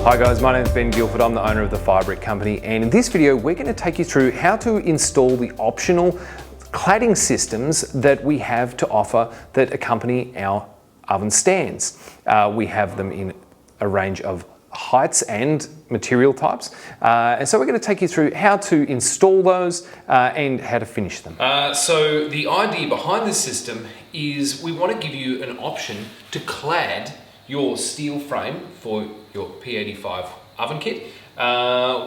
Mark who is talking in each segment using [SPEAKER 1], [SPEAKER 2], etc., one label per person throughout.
[SPEAKER 1] Hi guys, my name is Ben Guilford. I'm the owner of the Firebrick Company, and in this video we're going to take you through how to install the optional cladding systems that we have to offer that accompany our oven stands. We have them in a range of heights and material types, and so we're going to take you through how to install those and how to finish them.
[SPEAKER 2] So the idea behind this system is we want to give you an option to clad your steel frame for your P85 oven kit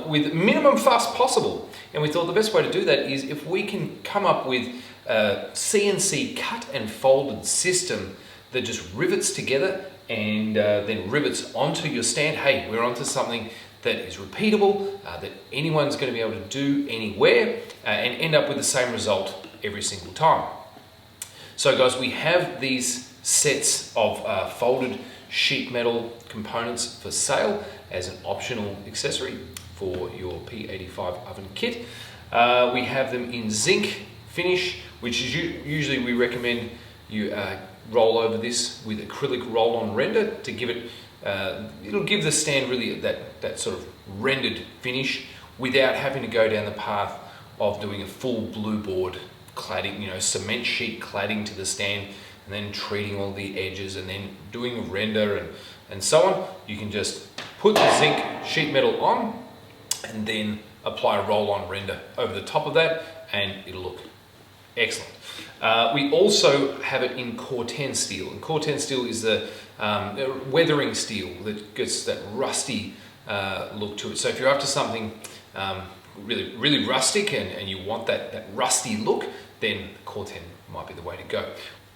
[SPEAKER 2] with minimum fuss possible. And we thought the best way to do that is if we can come up with a CNC cut and folded system that just rivets together and then rivets onto your stand. Hey, we're onto something that is repeatable, that anyone's going to be able to do anywhere and end up with the same result every single time. So guys, we have these sets of folded sheet metal components for sale as an optional accessory for your P85 oven kit. We have them in zinc finish, which is usually we recommend you roll over this with acrylic roll-on render to give it, it'll give the stand really that sort of rendered finish without having to go down the path of doing a full blue board cladding, you know, cement sheet cladding to the stand and then treating all the edges and then doing a render and so on. You can just put the zinc sheet metal on and then apply a roll-on render over the top of that and it'll look excellent. We also have it in Corten steel, and Corten steel is the weathering steel that gets that rusty look to it. So if you're after something really rustic and you want that rusty look, then Corten might be the way to go.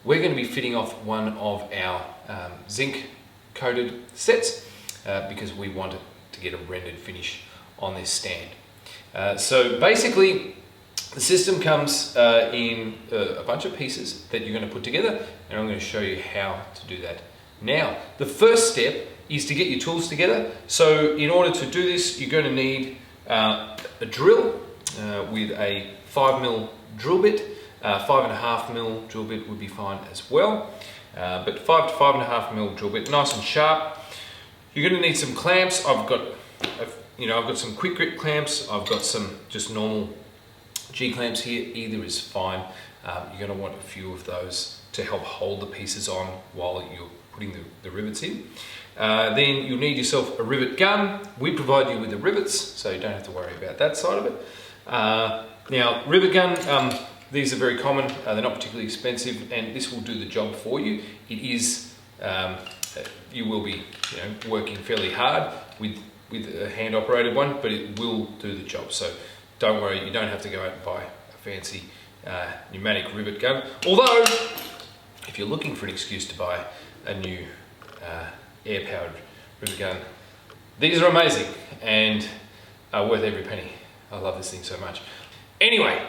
[SPEAKER 2] We're going to be fitting off one of our zinc coated sets because we want it to get a rendered finish on this stand. So basically the system comes in a bunch of pieces that you're going to put together, and I'm going to show you how to do that now. The first step is to get your tools together. So in order to do this, you're going to need a drill with a 5mm drill bit. 5.5mm drill bit would be fine as well, but 5 to 5.5mm drill bit, nice and sharp. You're going to need some clamps. I've got some quick grip clamps. I've got some just normal G clamps here. Either is fine. You're going to want a few of those to help hold the pieces on while you're putting the rivets in. Then you'll need yourself a rivet gun. We provide you with the rivets, so you don't have to worry about that side of it. Now, rivet gun. These are very common, they're not particularly expensive, and this will do the job for you. It is, you will be working fairly hard with a hand operated one, but it will do the job. So don't worry, you don't have to go out and buy a fancy pneumatic rivet gun. Although, if you're looking for an excuse to buy a new air-powered rivet gun, these are amazing and are worth every penny. I love this thing so much. Anyway,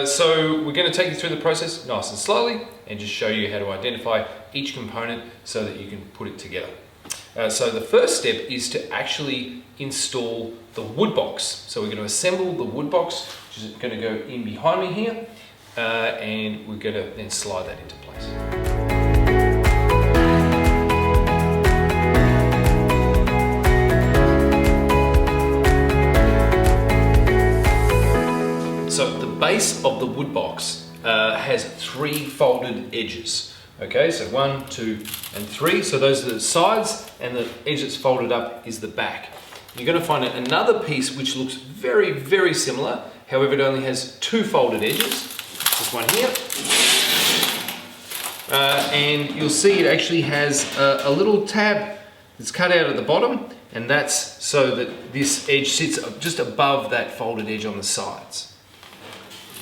[SPEAKER 2] so we're going to take you through the process nice and slowly and just show you how to identify each component so that you can put it together. So the first step is to actually install the wood box. So we're going to assemble the wood box, which is going to go in behind me here, and we're going to then slide that into place. So the base of the wood box has 3 folded edges. Okay, so 1, 2, and 3. So those are the sides, and the edge that's folded up is the back. You're going to find another piece which looks very, very similar. However, it only has 2 folded edges. This one here. And you'll see it actually has a little tab that's cut out at the bottom, and that's so that this edge sits just above that folded edge on the sides.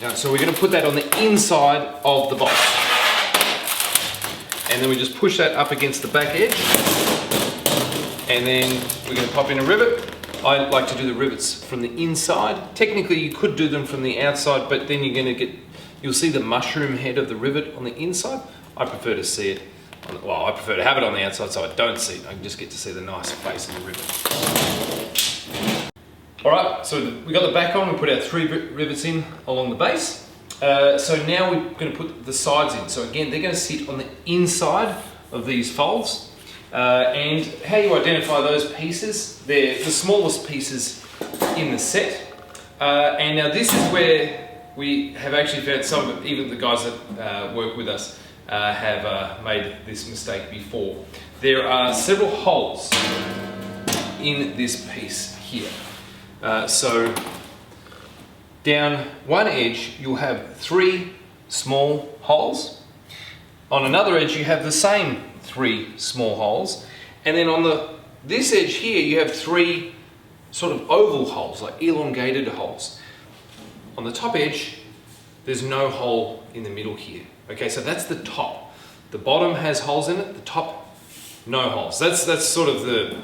[SPEAKER 2] Now, so we're going to put that on the inside of the box. And then we just push that up against the back edge. And then we're going to pop in a rivet. I like to do the rivets from the inside. Technically, you could do them from the outside, but then you'll see the mushroom head of the rivet on the inside. I prefer to see it, I prefer to have it on the outside so I don't see it. I can just get to see the nice face of the rivet. All right, so we got the back on, we put our 3 rivets in along the base. So now we're going to put the sides in. So again, they're going to sit on the inside of these folds. And how you identify those pieces, they're the smallest pieces in the set. And now this is where we have actually found some of it, even the guys that work with us have made this mistake before. There are several holes in this piece here. So down one edge you'll have 3 small holes. On another edge you have the same 3 small holes, and then on this edge here you have 3 sort of oval holes, like elongated holes. On the top edge there's no hole in the middle here. Okay, so that's the top. The bottom has holes in it, the top no holes. That's sort of the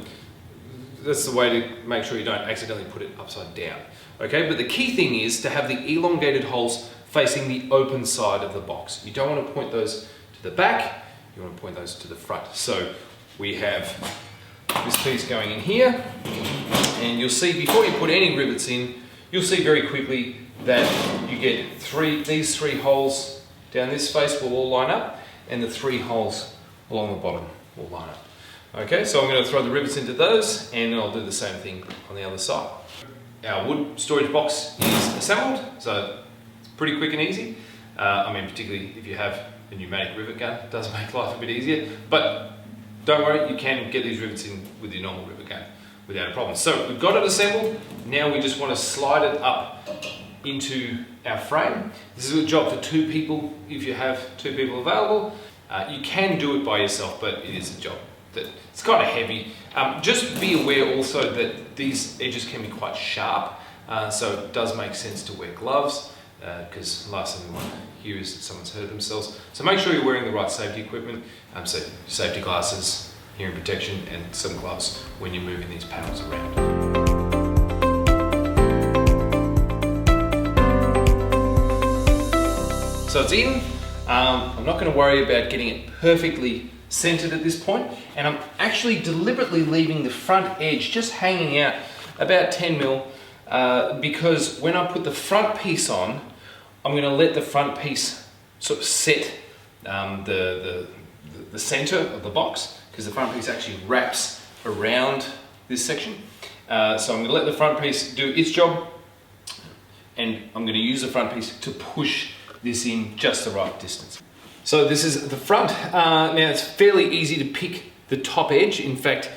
[SPEAKER 2] way to make sure you don't accidentally put it upside down. Okay, but the key thing is to have the elongated holes facing the open side of the box. You don't want to point those to the back, you want to point those to the front. So we have this piece going in here, and you'll see before you put any rivets in, you'll see very quickly that you get these 3 holes down this face will all line up, and the 3 holes along the bottom will line up. Okay, so I'm going to throw the rivets into those, and then I'll do the same thing on the other side. Our wood storage box is assembled, so it's pretty quick and easy. I mean, particularly if you have a pneumatic rivet gun, it does make life a bit easier, but don't worry, you can get these rivets in with your normal rivet gun without a problem. So we've got it assembled, now we just want to slide it up into our frame. This is a job for 2 people if you have 2 people available. You can do it by yourself, but it is a job that it's kind of heavy. Just be aware also that these edges can be quite sharp, so it does make sense to wear gloves, because the last thing we want to hear is that someone's hurt themselves. So make sure you're wearing the right safety equipment, so safety glasses, hearing protection, and some gloves when you're moving these panels around. So it's in. I'm not going to worry about getting it perfectly centered at this point, and I'm actually deliberately leaving the front edge just hanging out about 10 mil because when I put the front piece on, I'm going to let the front piece sort of set the center of the box, because the front piece actually wraps around this section. So I'm going to let the front piece do its job, and I'm going to use the front piece to push this in just the right distance. So this is the front. Now it's fairly easy to pick the top edge. In fact,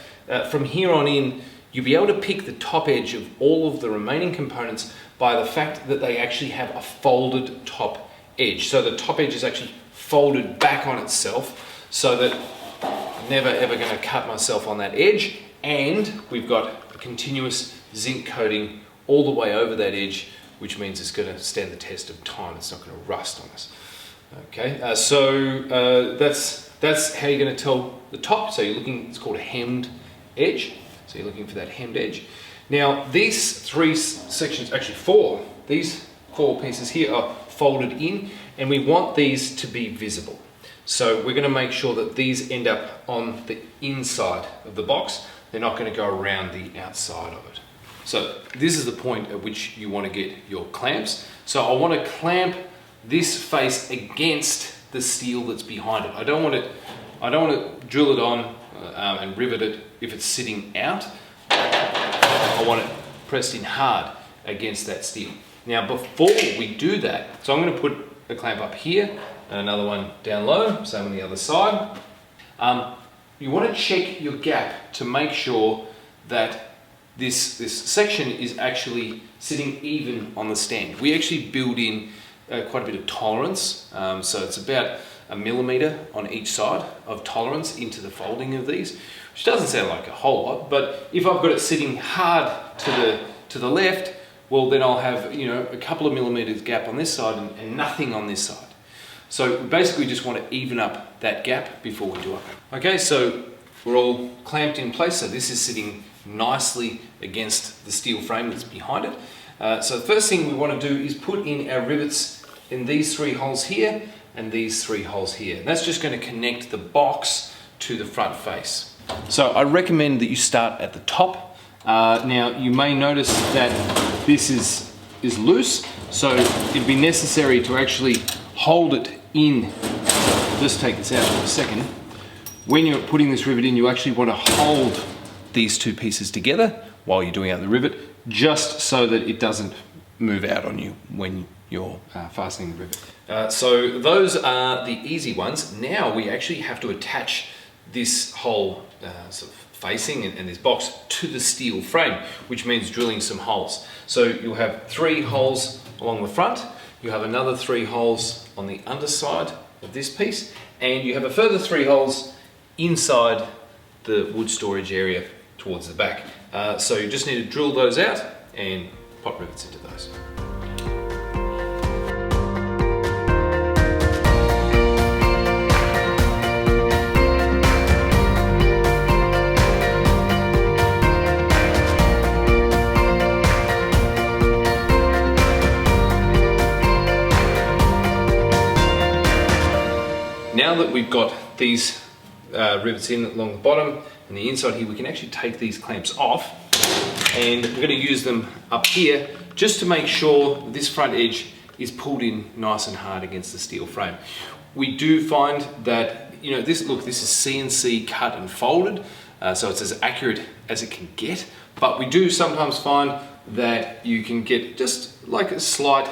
[SPEAKER 2] from here on in, you'll be able to pick the top edge of all of the remaining components by the fact that they actually have a folded top edge. So the top edge is actually folded back on itself, so that I'm never ever going to cut myself on that edge. And we've got a continuous zinc coating all the way over that edge, which means it's going to stand the test of time. It's not going to rust on us. Okay, so that's how you're going to tell the top. So you're looking, it's called a hemmed edge. So you're looking for that hemmed edge. Now these 3 sections, actually 4, these 4 pieces here are folded in, and we want these to be visible. So we're going to make sure that these end up on the inside of the box. They're not going to go around the outside of it. So this is the point at which you want to get your clamps. So I want to clamp this face against the steel that's behind it. I don't want to drill it on and rivet it if it's sitting out. I want it pressed in hard against that steel. Now before we do that, so I'm going to put a clamp up here and another one down low, same on the other side. You want to check your gap to make sure that this section is actually sitting even on the stand. We actually build in quite a bit of tolerance, so it's about 1 millimeter on each side of tolerance into the folding of these, which doesn't sound like a whole lot, but if I've got it sitting hard to the left, well then I'll have, you know, a couple of millimeters gap on this side and nothing on this side. So we basically just want to even up that gap before we do it. Okay, so we're all clamped in place, so this is sitting nicely against the steel frame that's behind it. So the first thing we want to do is put in our rivets in these 3 holes here and these 3 holes here. And that's just going to connect the box to the front face. So I recommend that you start at the top. Now you may notice that this is loose, so it'd be necessary to actually hold it in. Just take this out for a second. when you're putting this rivet in, you actually want to hold these two pieces together while you're doing out the rivet, just so that it doesn't move out on you when you're fastening the rivet. So those are the easy ones. Now we actually have to attach this whole sort of facing and this box to the steel frame, which means drilling some holes. So you'll have 3 holes along the front, you have another 3 holes on the underside of this piece, and you have a further 3 holes inside the wood storage area towards the back. So you just need to drill those out and pop rivets into those. Now that we've got these rivets in along the bottom and the inside here, we can actually take these clamps off, and we're going to use them up here just to make sure that this front edge is pulled in nice and hard against the steel frame. We do find that, you know, this is CNC cut and folded, so it's as accurate as it can get, but we do sometimes find that you can get just like a slight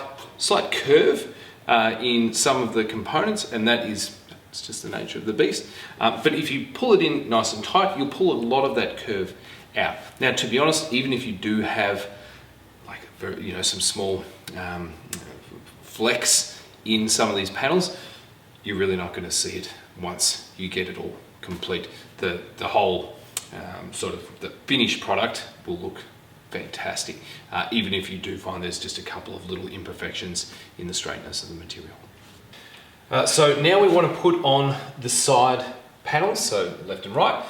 [SPEAKER 2] curve in some of the components, and that is, it's just the nature of the beast. But if you pull it in nice and tight, you'll pull a lot of that curve out. Now, to be honest, even if you do have like some small flex in some of these panels, you're really not going to see it once you get it all complete. The whole sort of the finished product will look fantastic, even if you do find there's just a couple of little imperfections in the straightness of the material. So now we want to put on the side panels, so left and right.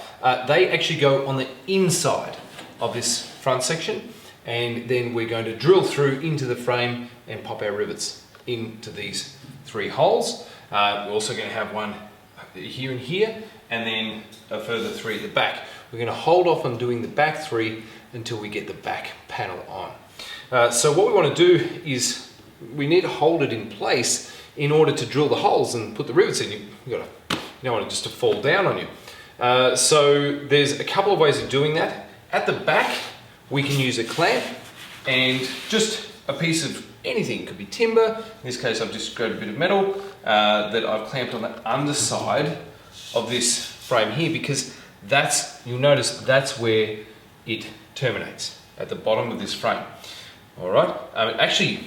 [SPEAKER 2] They actually go on the inside of this front section, and then we're going to drill through into the frame and pop our rivets into these 3 holes. We're also going to have one here and here, and then a further 3 at the back. We're going to hold off on doing the back 3 until we get the back panel on. So what we want to do is we need to hold it in place in order to drill the holes and put the rivets in. You don't want it just to fall down on you. So there's a couple of ways of doing that. At the back, we can use a clamp and just a piece of anything. It could be timber. In this case, I've just grabbed a bit of metal that I've clamped on the underside of this frame here, because you'll notice that's where it terminates, at the bottom of this frame. All right. Actually,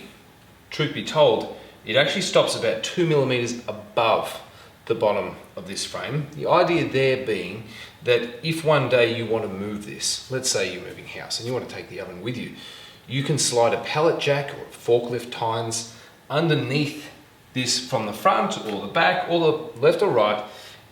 [SPEAKER 2] truth be told, it actually stops about 2 millimeters above the bottom of this frame. The idea there being that if one day you want to move this, let's say you're moving house and you want to take the oven with you, you can slide a pallet jack or forklift tines underneath this from the front or the back or the left or right,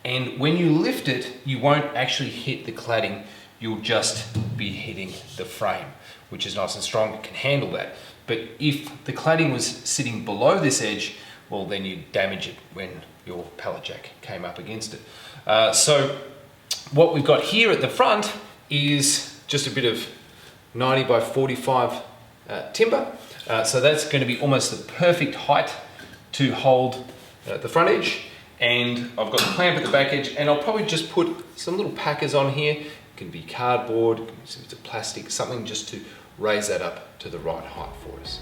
[SPEAKER 2] and when you lift it, you won't actually hit the cladding, you'll just be hitting the frame, which is nice and strong, it can handle that. But if the cladding was sitting below this edge, well, then you'd damage it when your pallet jack came up against it. So what we've got here at the front is just a bit of 90 by 45 timber. So that's going to be almost the perfect height to hold the front edge. And I've got the clamp at the back edge, and I'll probably just put some little packers on here. It can be cardboard, it can be some bits of plastic, something just to raise that up to the right height for us.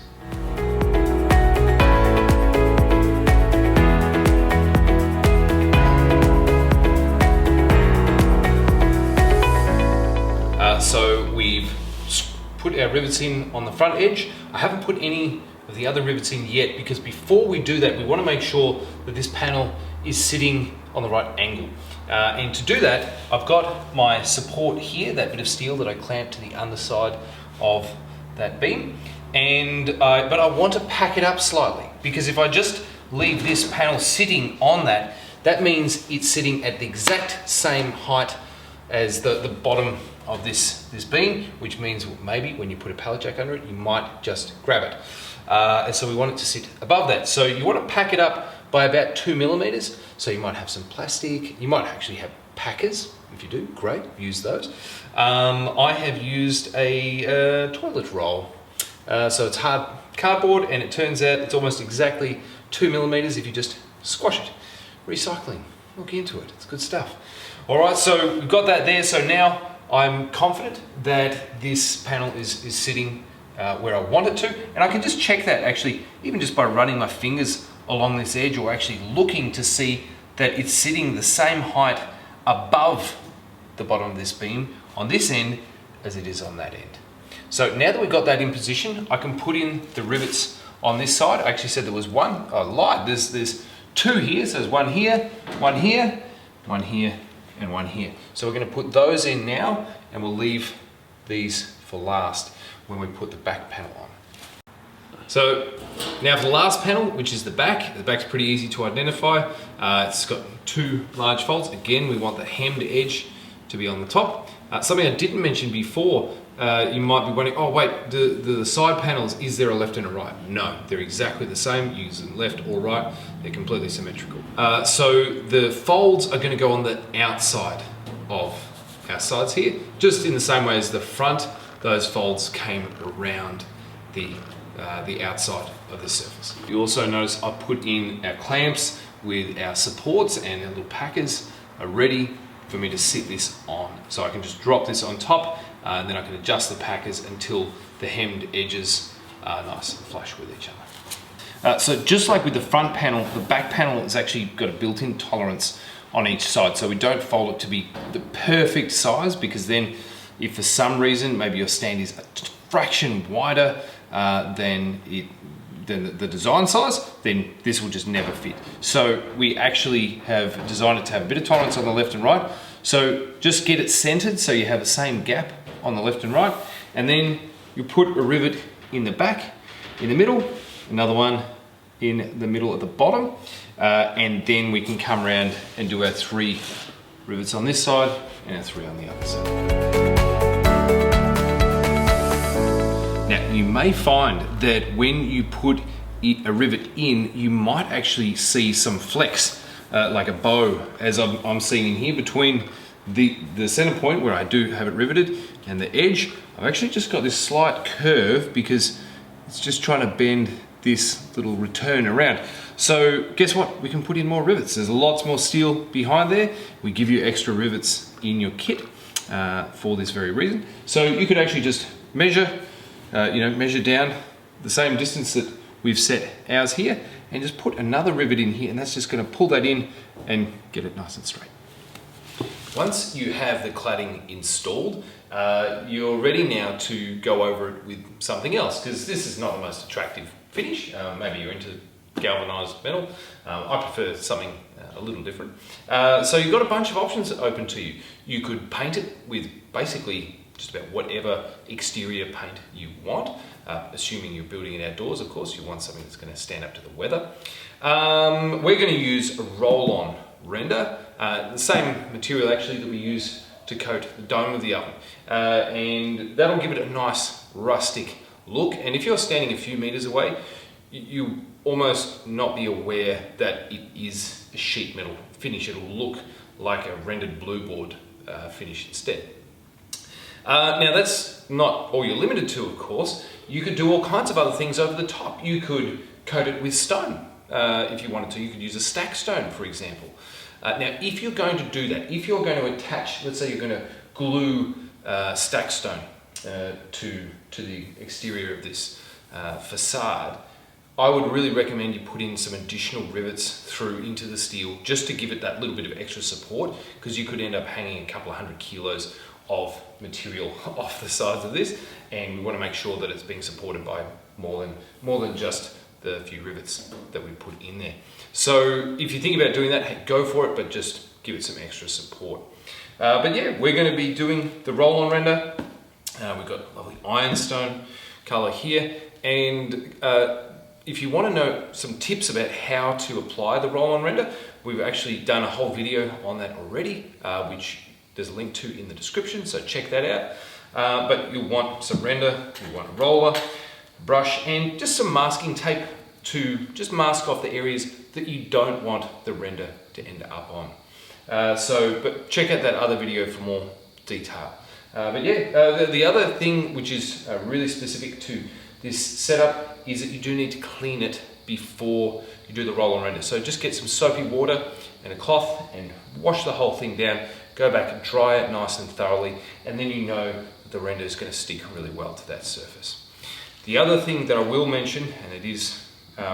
[SPEAKER 2] So we've put our rivets in on the front edge. I haven't put any of the other rivets in yet, because before we do that, we want to make sure that this panel is sitting on the right angle. And to do that, I've got my support here, that bit of steel that I clamped to the underside of that beam, but I want to pack it up slightly, because if I just leave this panel sitting on that, that means it's sitting at the exact same height as the bottom of this beam, which means maybe when you put a pallet jack under it, you might just grab it. And so we want it to sit above that. So you want to pack it up by about 2 millimeters. So you might have some plastic, you might actually have packers. If you do, great, use those. I have used a toilet roll. So it's hard cardboard, and it turns out it's almost exactly 2 millimeters if you just squash it. Recycling, look into it, it's good stuff. All right, so we've got that there. So now I'm confident that this panel is sitting where I want it to. And I can just check that actually, even just by running my fingers along this edge, or actually looking to see that it's sitting the same height above the bottom of this beam on this end as it is on that end. So now that we've got that in position, I can put in the rivets on this side. I actually said there was one. I lied. There's two here. So there's one here, one here, one here, and one here. So we're going to put those in now, and we'll leave these for last when we put the back panel on. So now for the last panel, which is the back's pretty easy to identify. It's got two large folds. Again, we want the hemmed edge to be on the top. Something I didn't mention before, you might be wondering, oh wait, the side panels, is there a left and a right? No, they're exactly the same. You use them left or right, they're completely symmetrical. So the folds are going to go on the outside of our sides here, just in the same way as the front. Those folds came around the outside of the surface. You also notice I put in our clamps with our supports, and our little packers are ready for me to sit this on. So I can just drop this on top, and then I can adjust the packers until the hemmed edges are nice and flush with each other. So just like with the front panel, the back panel has actually got a built-in tolerance on each side. So we don't fold it to be the perfect size, because then if for some reason maybe your stand is a fraction wider than the design size, then this will just never fit. So we actually have designed it to have a bit of tolerance on the left and right. So just get it centered so you have the same gap on the left and right, and then you put a rivet in the back, in the middle, another one in the middle at the bottom, and then we can come around and do our 3 rivets on this side and our 3 on the other side. Now, you may find that when you put a rivet in, you might actually see some flex, like a bow, as I'm seeing in here, between the center point where I do have it riveted and the edge. I've actually just got this slight curve because it's just trying to bend this little return around. So guess what? We can put in more rivets. There's lots more steel behind there. We give you extra rivets in your kit for this very reason. So you could actually just measure down the same distance that we've set ours here, and just put another rivet in here, and that's just going to pull that in and get it nice and straight. Once you have the cladding installed, you're ready now to go over it with something else, because this is not the most attractive finish. Maybe you're into galvanized metal. I prefer something a little different. So you've got a bunch of options open to you. You could paint it with basically just about whatever exterior paint you want, assuming you're building it outdoors, of course. You want something that's going to stand up to the weather. We're going to use a roll-on render, the same material actually that we use to coat the dome of the oven, and that'll give it a nice rustic look. And if you're standing a few meters away, you almost not be aware that it is a sheet metal finish. It'll look like a rendered blue board finish instead. Now that's not all you're limited to, of course. You could do all kinds of other things over the top. You could coat it with stone if you wanted to. You could use a stack stone, for example. Now, if you're going to do that, if you're going to attach, let's say you're going to glue stack stone to the exterior of this facade, I would really recommend you put in some additional rivets through into the steel, just to give it that little bit of extra support, because you could end up hanging a couple of 100 kilos of material off the sides of this, and we want to make sure that it's being supported by more than just the few rivets that we put in there. So if you think about doing that, hey, go for it, but just give it some extra support. But yeah, we're going to be doing the roll-on render. We've got lovely ironstone color here, and if you want to know some tips about how to apply the roll-on render, we've actually done a whole video on that already, which there's a link to in the description, so check that out. But you'll want some render, you want a roller, brush, and just some masking tape to just mask off the areas that you don't want the render to end up on. But check out that other video for more detail. But yeah, the other thing which is really specific to this setup is that you do need to clean it before you do the roll-on render. So just get some soapy water and a cloth and wash the whole thing down. go back and dry it nice and thoroughly, and then you know that the render is going to stick really well to that surface. The other thing that I will mention, and it is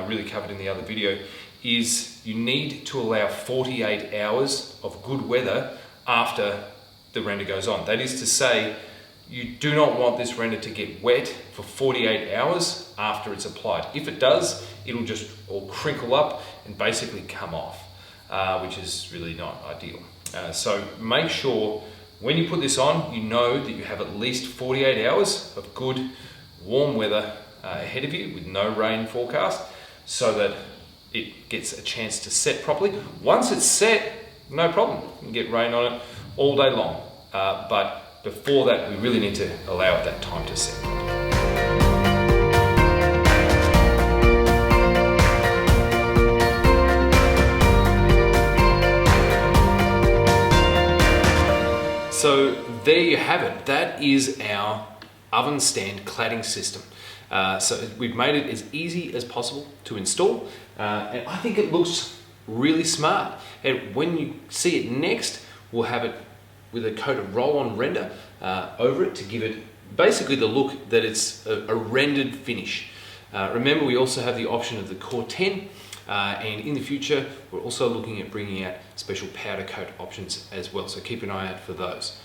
[SPEAKER 2] really covered in the other video, is you need to allow 48 hours of good weather after the render goes on. That is to say, you do not want this render to get wet for 48 hours after it's applied. If it does, it'll just all crinkle up and basically come off, which is really not ideal. So make sure when you put this on, you know that you have at least 48 hours of good warm weather ahead of you with no rain forecast, so that it gets a chance to set properly. Once it's set, no problem. You can get rain on it all day long. But before that, we really need to allow it that time to set. So there you have it. That is our oven stand cladding system. So we've made it as easy as possible to install, and I think it looks really smart. And when you see it next, we'll have it with a coat of roll-on render over it to give it basically the look that it's a rendered finish. Remember, we also have the option of the Corten, and in the future we're also looking at bringing out special powder coat options as well, so keep an eye out for those.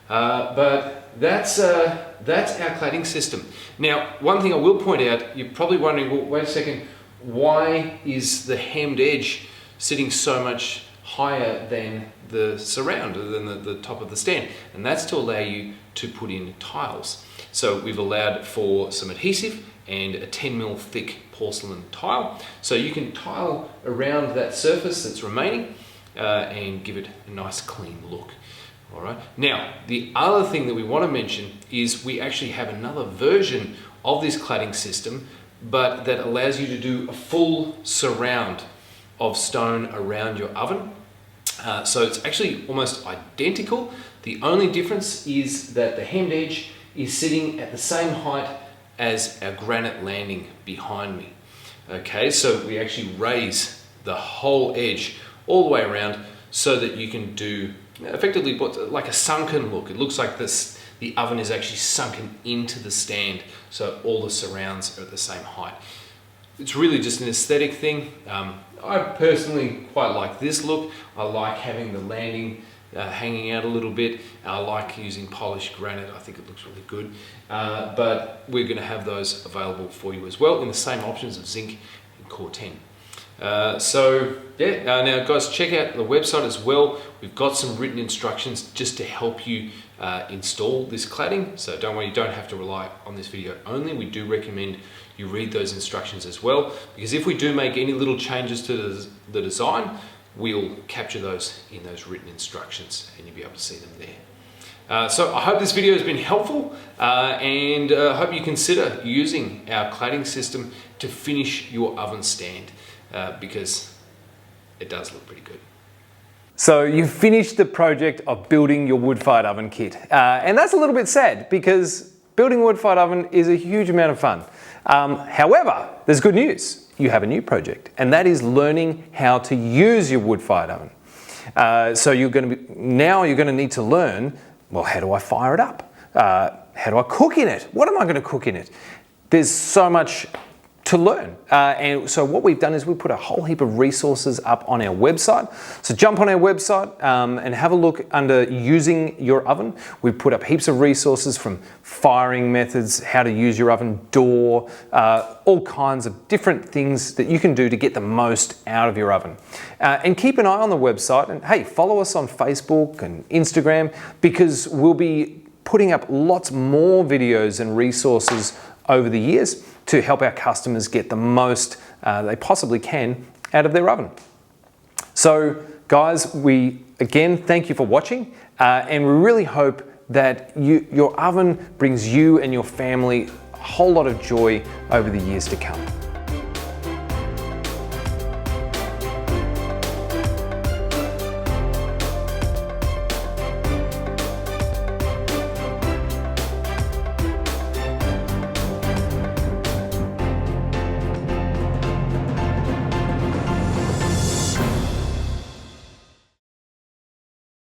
[SPEAKER 2] But that's our cladding system. Now, one thing I will point out, you're probably wondering, well, wait a second, why is the hemmed edge sitting so much higher than the surround, than the top of the stand? And that's to allow you to put in tiles. So we've allowed for some adhesive and a 10mm thick porcelain tile. So you can tile around that surface that's remaining and give it a nice clean look. All right. Now, the other thing that we want to mention is we actually have another version of this cladding system, but that allows you to do a full surround of stone around your oven. So it's actually almost identical. The only difference is that the hemmed edge is sitting at the same height as our granite landing behind me. Okay, so we actually raise the whole edge all the way around so that you can do effectively like a sunken look. It looks like the oven is actually sunken into the stand, so all the surrounds are at the same height. It's really just an aesthetic thing. I personally quite like this look. I like having the landing hanging out a little bit. I like using polished granite. I think it looks really good. But we're going to have those available for you as well in the same options of Zinc and Corten. So yeah, now guys, check out the website as well. We've got some written instructions just to help you install this cladding. So don't worry, you don't have to rely on this video only. We do recommend you read those instructions as well, because if we do make any little changes to the design, we'll capture those in those written instructions and you'll be able to see them there. So I hope this video has been helpful, and I hope you consider using our cladding system to finish your oven stand, because it does look pretty good.
[SPEAKER 1] So you've finished the project of building your wood-fired oven kit. And that's a little bit sad, because building a wood-fired oven is a huge amount of fun. However, there's good news. You have a new project, and that is learning how to use your wood-fired oven. So you're going to need to learn, well, how do I fire it up? How do I cook in it? What am I going to cook in it? There's so much to learn. And so what we've done is we put a whole heap of resources up on our website. So jump on our website and have a look under using your oven. We've put up heaps of resources from firing methods, how to use your oven door, all kinds of different things that you can do to get the most out of your oven. And keep an eye on the website, and hey, follow us on Facebook and Instagram, because we'll be putting up lots more videos and resources over the years to help our customers get the most they possibly can out of their oven. So guys, we again thank you for watching, and we really hope that your oven brings you and your family a whole lot of joy over the years to come.